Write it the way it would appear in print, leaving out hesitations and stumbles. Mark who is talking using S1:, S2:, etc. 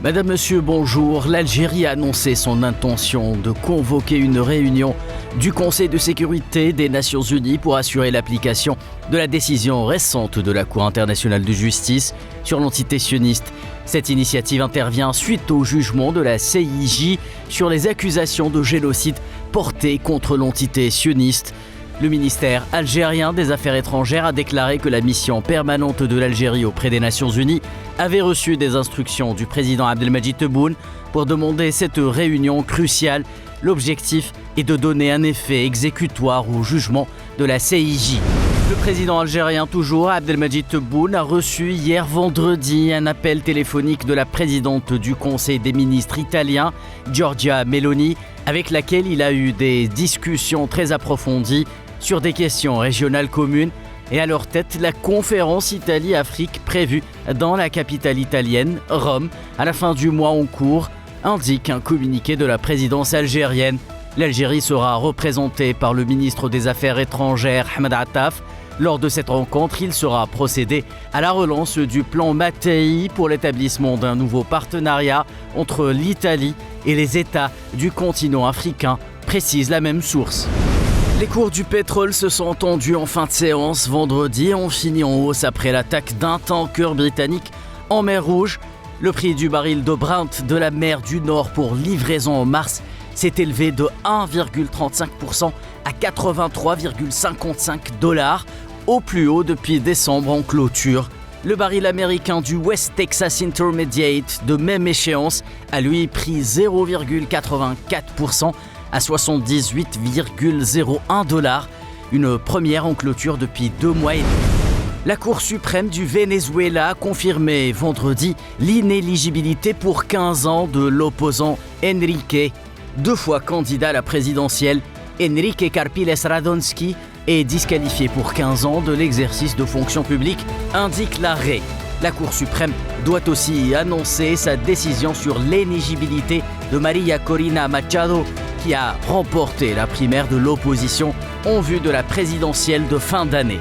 S1: Madame, Monsieur, bonjour. L'Algérie a annoncé son intention de convoquer une réunion du Conseil de sécurité des Nations Unies pour assurer l'application de la décision récente de la Cour internationale de justice sur l'entité sioniste. Cette initiative intervient suite au jugement de la CIJ sur les accusations de génocide portées contre l'entité sioniste. Le ministère algérien des Affaires étrangères a déclaré que la mission permanente de l'Algérie auprès des Nations Unies avait reçu des instructions du président Abdelmadjid Tebboune pour demander cette réunion cruciale. L'objectif est de donner un effet exécutoire au jugement de la CIJ. Le président algérien, toujours Abdelmadjid Tebboune, a reçu hier vendredi un appel téléphonique de la présidente du Conseil des ministres italien, Giorgia Meloni, avec laquelle il a eu des discussions très approfondies sur des questions régionales communes et à leur tête la conférence Italie-Afrique prévue dans la capitale italienne, Rome, à la fin du mois en cours, indique un communiqué de la présidence algérienne. L'Algérie sera représentée par le ministre des Affaires étrangères, Ahmed Attaf. Lors de cette rencontre, il sera procédé à la relance du plan Mattei pour l'établissement d'un nouveau partenariat entre l'Italie et les États du continent africain, précise la même source. Les cours du pétrole se sont tendus en fin de séance vendredi et ont fini en hausse après l'attaque d'un tanker britannique en mer Rouge. Le prix du baril de Brent de la mer du Nord pour livraison en mars s'est élevé de 1,35% à 83,55 $, au plus haut depuis décembre en clôture. Le baril américain du West Texas Intermediate de même échéance a lui pris 0,84% à 78,01 $, une première en clôture depuis 2 mois et demi. La Cour suprême du Venezuela a confirmé vendredi l'inéligibilité pour 15 ans de l'opposant Enrique, 2 fois candidat à la présidentielle. Enrique Carpiles Radonski est disqualifié pour 15 ans de l'exercice de fonctions publiques, indique l'arrêt. La Cour suprême doit aussi annoncer sa décision sur l'éligibilité de María Corina Machado, qui a remporté la primaire de l'opposition en vue de la présidentielle de fin d'année.